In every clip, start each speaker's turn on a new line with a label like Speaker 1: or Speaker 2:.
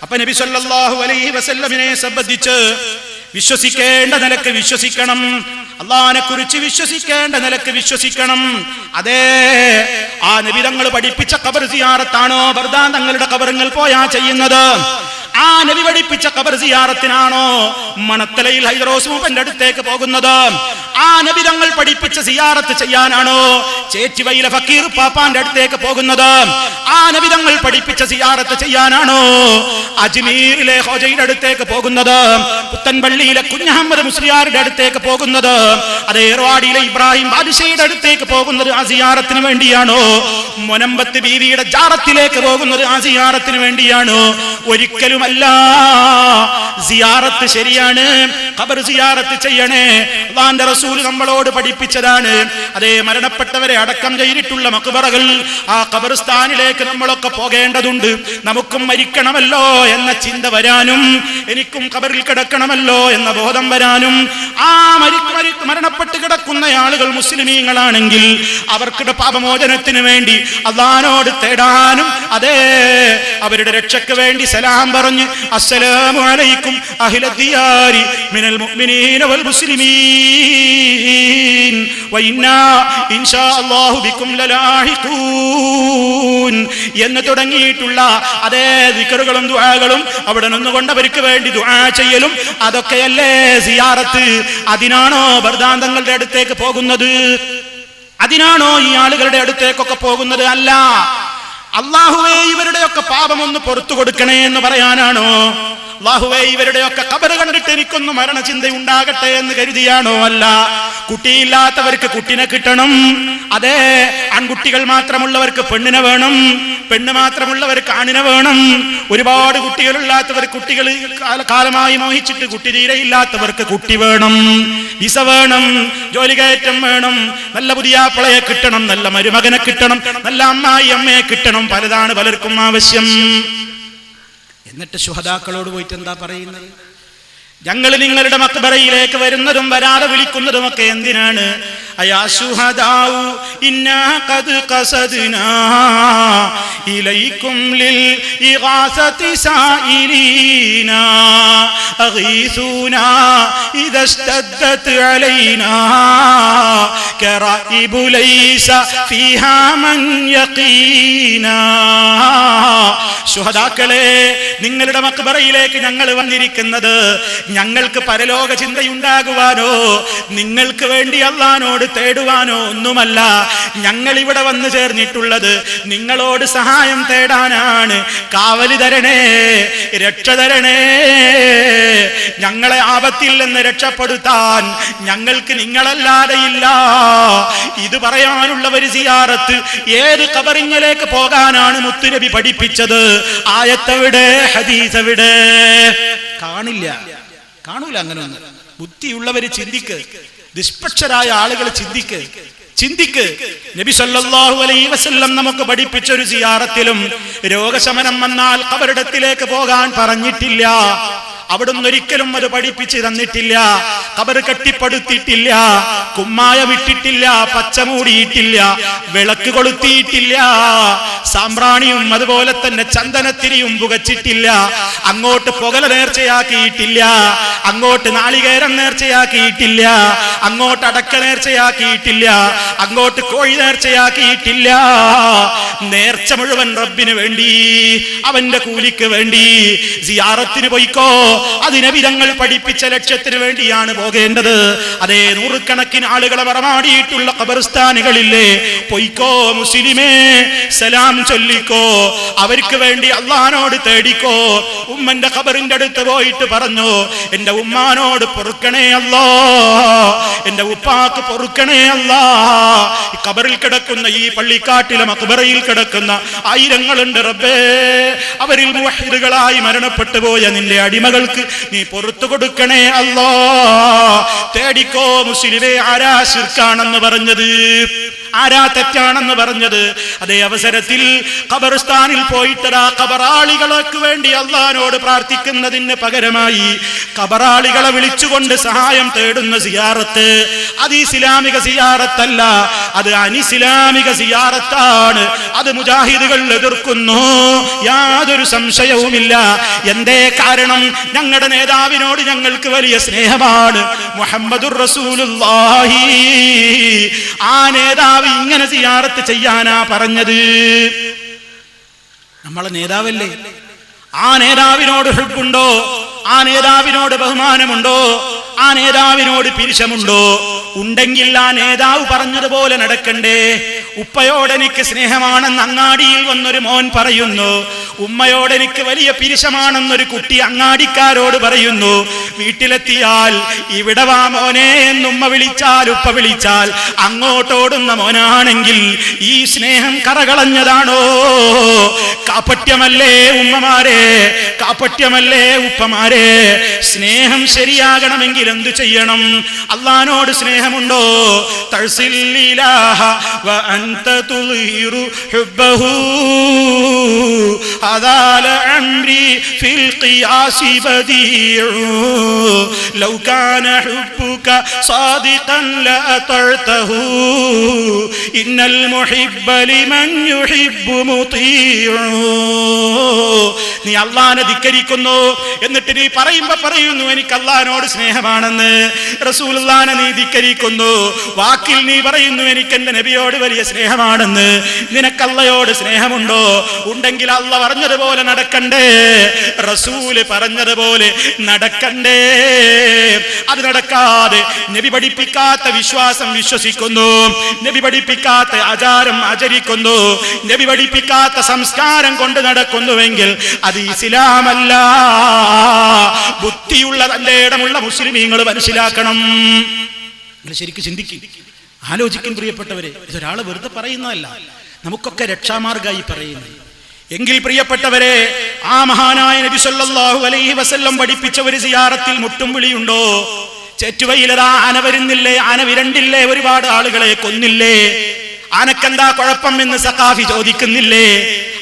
Speaker 1: അപ്പൊ നബി സല്ലല്ലാഹു അലൈഹി വസല്ലമിനെ സംബന്ധിച്ച് വിശ്വസിക്കേണ്ട നിലക്ക് വിശ്വസിക്കണം, അള്ളാഹിനെ കുറിച്ച് വിശ്വസിക്കേണ്ട നിലക്ക് വിശ്വസിക്കണം. അതേ ആ നബി തങ്ങൾ പഠിപ്പിച്ച ഖബർ സിയാറത്താണോ ബർദാൻ തങ്ങളുടെ ഖബറുകൾ പോയാ ചെയ്യുന്നത്? ആ നബി പഠിപ്പിച്ച ഖബർ സിയാറത്തിനാണോ മണത്തലയിൽ ഹൈദറോസ് മൂപ്പന്റെ അടുത്തേക്ക് പോകുന്നത്? ആ നബി തങ്ങൾ പഠിപ്പിച്ച സിയാറത്ത് ചെയ്യാനാണോ ചേച്ചിവയിലെ ഫക്കീർ പാപ്പാന്റെ അടുത്തേക്ക് പോകുന്നത്? ആ നബി തങ്ങൾ പഠിപ്പിച്ച സിയാറത്ത് ചെയ്യാനാണോ അജ്മീറിലെ ഹോജയുടെ അടുത്തേക്ക് പോകുന്നത്? പുത്തൻപള്ളിയിലെ കുഞ്ഞഹമ്മദ് മുസ്ലിയാരുടെ അടുത്തേക്ക് പോകുന്നത്? അതേ ഏർവാടിയിലെ ഇബ്രാഹിം ബാദിഷയുടെ അടുത്തേക്ക് പോകുന്നത് ആ സിയാറത്തിന് വേണ്ടിയാണോ? മൊനമ്പത്ത് ബീവിയുടെ ജാറത്തിലേക്ക് പോകുന്നത് ആ സിയാറത്തിന് വേണ്ടിയാണോ? ഒരിക്കലുമല്ല. സിയാറത്ത് ശരിയാണ്, ഖബർ സിയാറത്ത് ചെയ്യണേ. അല്ലാഹുവിന്റെ റസൂൽ നമ്മളോട് പഠിപ്പിച്ചതാണ്. അതേ മരണപ്പെട്ടവരെ അടക്കം ചെയ്തിട്ടുള്ള മഖ്ബറകൾ, ആ ഖബർസ്ഥാനിലേക്ക് നമ്മളൊക്കെ പോകേണ്ടതുണ്ട്. നമുക്കും മരിക്കണമല്ലോ എന്ന ചിന്ത വരാനും എനിക്കും ഖബറിൽ കിടക്കണമല്ലോ എന്ന ബോധം വരാനും, ആ മരണപ്പെട്ട് കിടക്കുന്ന ആളുകൾ മുസ്ലിമീങ്ങളാണെങ്കിൽ അവർക്കുടെ പാപമോചനത്തിന് വേണ്ടി അല്ലാഹുവിനോട് തേടാനും, അതേ അവരുടെ രക്ഷയ്ക്ക് വേണ്ടി സലാം പറഞ്ഞ് അസ്സലാമു അലൈക്കും അഹ്ലദ്ദിയാരി മിനൽ മുഅ്മിനീന വൽ മുസ്ലിമീൻ വഇന്നാ ഇൻഷാ അല്ലാഹു ബികും ലലാഹിഖൂൻ എന്ന് തുടങ്ങിയിട്ടുള്ള അതേ ദിക്റുകളും ദുആകളും അവിടെ നിന്നുകൊണ്ട് അവർക്ക് വേണ്ടി ദുആ ചെയ്യലും അതൊക്കെയല്ലേ സിയാറത്ത്? അതിനാണോ ബർദാൻ തങ്ങളുടെ അടുത്തേക്ക് പോകുന്നത്? അതിനാണോ ഈ ആളുകളുടെ അടുത്തേക്കൊക്കെ പോകുന്നത്? അല്ല. അല്ലാഹുവേ ഇവരുടെയൊക്കെ പാപം ഒന്ന് പുറത്തു കൊടുക്കണേ എന്ന് പറയാനാണോ? അല്ലാഹുവേ ഇവരുടെയൊക്കെ ഖബർ കണ്ടിട്ട് എനിക്കൊന്ന് മരണചിന്ത ഉണ്ടാകട്ടെ എന്ന് കരുതിയാണോ? അല്ല. കുട്ടിയില്ലാത്തവർക്ക് കുട്ടിനെ കിട്ടണം, അതേ ആൺകുട്ടികൾ മാത്രമുള്ളവർക്ക് പെണ്ണിനെ വേണം, പെണ്ണ് മാത്രമുള്ളവർക്ക് ആണിനെ വേണം. ഒരുപാട് കുട്ടികളില്ലാത്തവർ കുട്ടികൾ കാലമായി മോഹിച്ചിട്ട് കുട്ടി തീരെയില്ലാത്തവർക്ക് കുട്ടി വേണം, വിസ വേണം, ജോലി കയറ്റം വേണം, നല്ല പുതിയാപ്പിളയെ കിട്ടണം, നല്ല മരുമകനെ കിട്ടണം, നല്ല അമ്മായി അമ്മയെ കിട്ടണം. പലതാണ് പലർക്കും ആവശ്യം. എന്നിട്ട് ശുഹദാക്കളോട് പോയിട്ട് എന്താ പറയുന്നത്? ഞങ്ങൾ നിങ്ങളുടെ മഖ്ബറയിലേക്ക് വരുന്നതും വരാതെ വിളിക്കുന്നതുമൊക്കെ എന്തിനാണ്? അയാ ശുഹദാഉ ഇന്നാ ഖദ് ഖസദ്നാ ഇലൈക്കും ലിൽ ഇഗാസതി സായിലീനാ അഗീസുനാ ഇദസ്തദ്ദത് അലൈനാ കറഇബു ലൈസ ഫീഹാ മൻ യഖീനാ. ശുഹദാക്കളെ, നിങ്ങളുടെ മഖ്ബറയിലേക്ക് ഞങ്ങൾ വന്നിരിക്കുന്നത് ഞങ്ങൾക്ക് പരലോക ചിന്തയുണ്ടാകുവാനോ നിങ്ങൾക്ക് വേണ്ടി അല്ലാഹുവിനോട് തേടുവാനോ ഒന്നുമല്ല. ഞങ്ങൾ ഇവിടെ വന്നു ചേർന്നിട്ടുള്ളത് നിങ്ങളോട് സഹായം തേടാനാണ്. കാവലി തരണേ, രക്ഷ തരണേ, ഞങ്ങളെ ആപത്തിൽ നിന്ന് രക്ഷപ്പെടുത്താൻ ഞങ്ങൾക്ക് നിങ്ങളല്ലാതെ ഇല്ല. ഇത് പറയാനുള്ള ഒരു സിയാറത്ത് ഏത് ഖബറിലേക്ക് പോകാനാണ് മുത്തുനബി പഠിപ്പിച്ചത്? ആയത്തെവിടെ? ഹദീസ് എവിടെ? കാണൂല അങ്ങനെയൊന്നും. ബുദ്ധിയുള്ളവര് ചിന്തിക്ക്, നിഷ്പക്ഷരായ ആളുകൾ ചിന്തിക്ക്. നബി സല്ലല്ലാഹു അലൈഹി വസല്ലം നമുക്ക് പഠിപ്പിച്ച ഒരു സിയാറത്തിലും രോഗശമനം വന്നാൽ ഖബറിടത്തിലേക്ക് പോകാൻ പറഞ്ഞിട്ടില്ല. അവിടുന്ന് ഒരിക്കലും അത് പഠിപ്പിച്ച് തന്നിട്ടില്ല. ഖബർ കെട്ടിപ്പടുത്തിട്ടില്ല, കുമ്മായം ഇട്ടിട്ടില്ല, പച്ചമൂടിയിട്ടില്ല, വിളക്ക് കൊളുത്തിയിട്ടില്ല, സാമ്പ്രാണിയും അതുപോലെ തന്നെ ചന്ദനത്തിരിയും പുകച്ചിട്ടില്ല, അങ്ങോട്ട് പുകല നേർച്ചയാക്കിയിട്ടില്ല, അങ്ങോട്ട് നാളികേരം നേർച്ചയാക്കിയിട്ടില്ല, അങ്ങോട്ട് അടക്ക നേർച്ചയാക്കിയിട്ടില്ല, അങ്ങോട്ട് കോഴി നേർച്ചയാക്കിയിട്ടില്ല. നേർച്ച മുഴുവൻ റബ്ബിന് വേണ്ടി, അവന്റെ കൂലിക്ക് വേണ്ടി. സിയാറത്തിന് പോയിക്കോ, അത് നബി തങ്ങൾ പഠിപ്പിച്ച ലക്ഷ്യത്തിന് വേണ്ടിയാണ് പോകേണ്ടത്. അതേ നൂറുകണക്കിന് ആളുകളെ മറമാടിയിട്ടുള്ള ഖബർസ്ഥാനുകളില്ലേ, പൊയ്ക്കോ മുസ്ലിമേ, സലാം ചൊല്ലിക്കോ, അവർക്ക് വേണ്ടി അല്ലാഹുവിനോട് തേടിക്കോ. ഉമ്മന്റെ ഖബറിന്റെ അടുത്ത് പോയിട്ട് പറഞ്ഞു, എന്റെ ഉമ്മാനോട് പൊറുക്കണേ അല്ലാ, എന്റെ ഉപ്പാക്ക് പൊറുക്കണേ അല്ലാ. ഈ ഖബറിൽ കിടക്കുന്ന ഈ പള്ളിക്കാട്ടിലെ മഖ്ബറയിൽ കിടക്കുന്ന ആയിരങ്ങളുണ്ട് റബ്ബേ, അവരിൽ മുവഹിദുകളായി മരണപ്പെട്ടു പോയ നിന്റെ അടിമകൾക്ക് നീ പുറത്തു കൊടുക്കണേ അല്ലാ. തേടിക്കോ മുസ്ലിമേ. ആരാ ശിർക്കാണെന്ന് പറഞ്ഞത്? ആരാ തെറ്റാണെന്ന് പറഞ്ഞത്? അതേ അവസരത്തിൽ ഖബർസ്ഥാനിൽ പോയിട്ടതാ ഖബറാളികൾക്ക് വേണ്ടി അള്ളാഹിനോട് പ്രാർത്ഥിക്കുന്നതിന് പകരമായി ഖബറാളികളെ വിളിച്ചുകൊണ്ട് സഹായം തേടുന്ന സിയാറത്ത്, അത് ഇസ്ലാമിക സിയാറത്തല്ല, അത് അനിസ്ലാമിക സിയാറത്താണ്. അത് മുജാഹിദുകൾ എതിർക്കുന്നു, യാതൊരു സംശയവുമില്ല. എന്തേ കാരണം? ഞങ്ങളുടെ നേതാവിനോട് ഞങ്ങൾക്ക് വലിയ സ്നേഹമാണ്, മുഹമ്മദുർ റസൂലുള്ളാഹി. ആ നേതാവ് ഇങ്ങനെ സിയാറത്ത് ചെയ്യാനാ പറഞ്ഞത്. നമ്മളെ നേതാവല്ലേ? ആ നേതാവിനോട് ഹുബ്ബുണ്ടോ? ആ നേതാവിനോട് ബഹുമാനമുണ്ടോ? ആ നേതാവിനോട് പിരിശമുണ്ടോ? ഉണ്ടെങ്കിൽ ആ നേതാവ് പറഞ്ഞതുപോലെ നടക്കണ്ടേ? ഉപ്പയോടെനിക്ക് സ്നേഹമാണെന്ന് അങ്ങാടിയിൽ വന്നൊരു മോൻ പറയുന്നു, ഉമ്മയോടെനിക്ക് വലിയ പിരിശമാണെന്നൊരു കുട്ടി അങ്ങാടിക്കാരോട് പറയുന്നു. വീട്ടിലെത്തിയാൽ ഇവിടെ വാ മോനെ എന്നുമ്മ വിളിച്ചാൽ ഉപ്പ വിളിച്ചാൽ അങ്ങോട്ടോടുന്ന മോനാണെങ്കിൽ ഈ സ്നേഹം കറകളഞ്ഞതാണോ? കാപട്യമല്ലേ ഉമ്മമാരെ, കാപട്യമല്ലേ ഉപ്പമാരെ? സ്നേഹം ശരിയാകണമെങ്കിൽ എന്തു ചെയ്യണം? അല്ലാഹുവോട് സ്നേഹമുണ്ടോ? തഴ്സില്ലിലാഹ വ അൻത തുളിറു ഹുബ്ബഹു അദാല അംരി ഫിൽ ഖിയാസി ബദീഉ ലൗ കാന ഹുബ്ബുക സാദിഖൻ ലഅതഅതഹു ഇന്നൽ മുഹിബ്ബ ലിമൻ യുഹിബ്ബു മുതീഉ. നീ അല്ലാഹനെ ധിക്കരിക്കുന്നു, എന്നിട്ട് നീ പറയുന്നു എനിക്ക് അല്ലാഹനോട് സ്നേഹമാണെന്ന്. റസൂലുള്ളാഹിനെ നീ ധിക്കരിക്കുന്നു, വാക്കിൽ നീ പറയുന്നു എനിക്ക് എന്റെ നബിയോട് വലിയ സ്നേഹമാണെന്ന്. നിനക്ക് അല്ലാഹയോട് സ്നേഹമുണ്ടോ? ഉണ്ടെങ്കിൽ അല്ലാഹ് പറഞ്ഞതുപോലെ നടക്കണ്ടേ, റസൂല് പറഞ്ഞതുപോലെ നടക്കണ്ടേ? അത് നടക്കാതെ നബി പഠിപ്പിക്കാത്ത വിശ്വാസം വിശ്വസിക്കുന്നു, നബി പഠിപ്പിക്കാത്ത ആചാരം ആചരിക്കുന്നു, നബി പഠിപ്പിക്കാത്ത സംസ്കാരം കൊണ്ട് നടക്കുന്നുവെങ്കിൽ അത് ഇസ്ലാമല്ല. ബുദ്ധിയുള്ള തന്റെ ഇടമുള്ള മുസ്ലിമീങ്ങൾ മനസ്സിലാക്കണം. ശരിക്കും ചിന്തിക്കും, ആലോചിക്കും പ്രിയപ്പെട്ടവരെ. ഇതൊരാള് വെറുതെ പറയുന്നതല്ല, നമുക്കൊക്കെ രക്ഷാമാർഗമായി പറയുന്നത്. എങ്കിൽ പ്രിയപ്പെട്ടവരെ, ആ മഹാനായ നബി സല്ലല്ലാഹു അലൈഹി വസല്ലം പഠിപ്പിച്ച ഒരു സിയാറത്തിൽ മുട്ടും വിളിയുണ്ടോ? ചേറ്റുവയിലതാ ആന വരുന്നില്ലേ, ആന വിരണ്ടില്ലേ, ഒരുപാട് ആളുകളെ കൊന്നില്ലേ, ആനക്കെന്താ കുഴപ്പം എന്ന് സഖാഫി ചോദിക്കുന്നില്ലേ?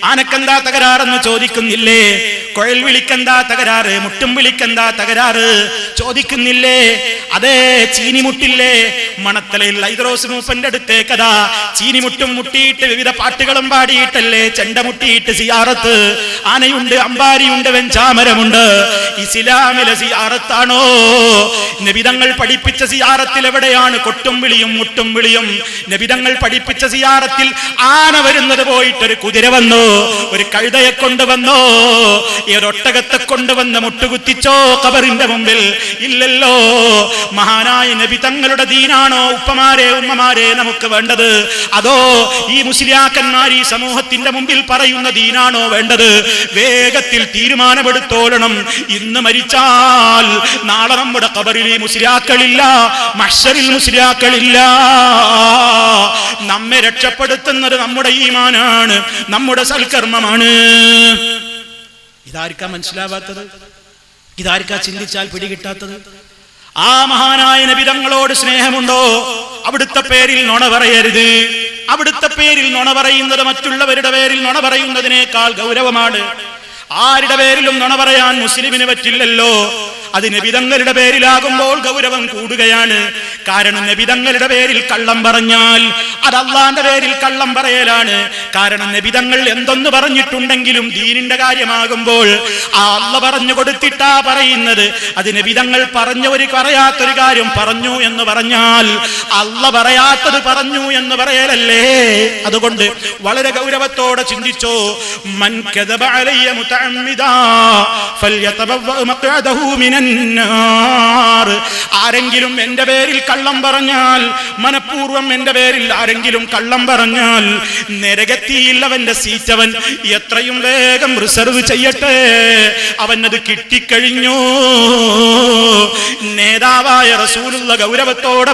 Speaker 1: ആനക്കെന്താ തകരാറെന്ന് ചോദിക്കുന്നില്ലേ? കുഴൽ വിളിക്കെന്താ തകരാറ്, മുട്ടും വിളിക്കെന്താ തകരാറ് ചോദിക്കുന്നില്ലേ? അതേ ചീനിമുട്ടില്ലേ? മണത്തലയിൽ ഐദ്രോസ് മൂപ്പന്റെ അടുത്തേക്കതാ ചീനിമുട്ടും മുട്ടിയിട്ട് വിവിധ പാട്ടുകളും പാടിയിട്ടല്ലേ ചെണ്ട മുട്ടിയിട്ട് സിയാറത്ത്. ആനയുണ്ട്, അമ്പാരിയുണ്ട്, വെഞ്ചാമരമുണ്ട്. ഇസ്ലാമിലെ സിയാറത്താണോ? നബിതങ്ങൾ പഠിപ്പിച്ച സിയാറത്തിൽ എവിടെയാണ് കൊട്ടും വിളിയും മുട്ടും വിളിയും? നബിതങ്ങൾ പഠിപ്പിച്ച സിയാറത്തിൽ ആന വരുന്നത് പോയിട്ടൊരു കുതിര വന്നു, ഒരു കഴുതയെ കൊണ്ടുവന്നോ, ഏതൊട്ടകത്തെ കൊണ്ടുവന്ന് മുട്ടുകുത്തിച്ചോ ഖബറിന്റെ മുമ്പിൽ? ഇല്ലല്ലോ. മഹാനായ നബി തങ്ങളുടെ ദീനാണോ ഉപ്പമാരെ ഉമ്മമാരെ നമുക്ക് വേണ്ടത്? അതോ ഈ മുസ്ലിയാക്കന്മാർ ഈ സമൂഹത്തിന്റെ മുമ്പിൽ പറയുന്ന ദീനാണോ വേണ്ടത്? വേഗത്തിൽ തീരുമാനമെടുത്തോളണം. ഇന്ന് മരിച്ചാൽ നാളെ നമ്മുടെ ഖബറിൽ മുസ്ലിയാക്കളില്ല, മഹ്ശറിൽ മുസ്ലിയാക്കളില്ല. നമ്മെ രക്ഷപ്പെടുത്തുന്നത് നമ്മുടെ ഈമാനാണ്, നമ്മുടെ സൽക്കർമ്മമാണ്. ഇതാർക്കാ മനസ്സിലാവാത്തത്? ഇതാർക്കാ ചിന്തിച്ചാൽ പിടികിട്ടാത്തത്? ആ മഹാനായ നബി തങ്ങളോട് സ്നേഹമുണ്ടോ? അവിടുത്തെ പേരിൽ നുണ പറയരുത്. അവിടുത്തെ പേരിൽ നുണ പറയുന്നത് മറ്റുള്ളവരുടെ പേരിൽ നുണ പറയുന്നതിനേക്കാൾ ഗൗരവമാണ്. ആരുടെ പേരിലും നുണ പറയാൻ മുസ്ലിമിന് പറ്റില്ലല്ലോ. അത് നബിതങ്ങളുടെ പേരിലാകുമ്പോൾ ഗൗരവം കൂടുകയാണ്. കാരണം നബിതങ്ങളുടെ പേരിൽ കള്ളം പറഞ്ഞാൽ അത് അള്ളാന്റെ പേരിൽ കള്ളം പറയലാണ്. കാരണം നബിതങ്ങൾ എന്തൊന്ന് പറഞ്ഞിട്ടുണ്ടെങ്കിലും ദീനിന്റെ കാര്യമാകുമ്പോൾ ആ അള്ള പറഞ്ഞു കൊടുത്തിട്ടാ പറയുന്നത്. അത് നബിതങ്ങൾ പറഞ്ഞ പറയാത്തൊരു കാര്യം പറഞ്ഞു എന്ന് പറഞ്ഞാൽ അള്ള പറയാത്തത് പറഞ്ഞു എന്ന് പറയലല്ലേ? അതുകൊണ്ട് വളരെ ഗൗരവത്തോടെ ചിന്തിച്ചോ. മൻ കദബ അലയ്യ മുതഅമ്മിദാ ഫൽയതബവ്വ മഖ്അദഹു മിനൻ നാർ. ആരെങ്കിലും എന്റെ പേരിൽ കള്ളം പറഞ്ഞാൽ, മനഃപൂർവ്വം എന്റെ പേരിൽ ആരെങ്കിലും കള്ളം പറഞ്ഞാൽ നരകത്തിയിൽ അവന്റെ സീറ്റ് അവൻ എത്രയും വേഗം റിസർവ് ചെയ്യട്ടെ. അവനത് കിട്ടിക്കഴിഞ്ഞു. നേതാവായ റസൂലുള്ള ഗൗരവത്തോടെ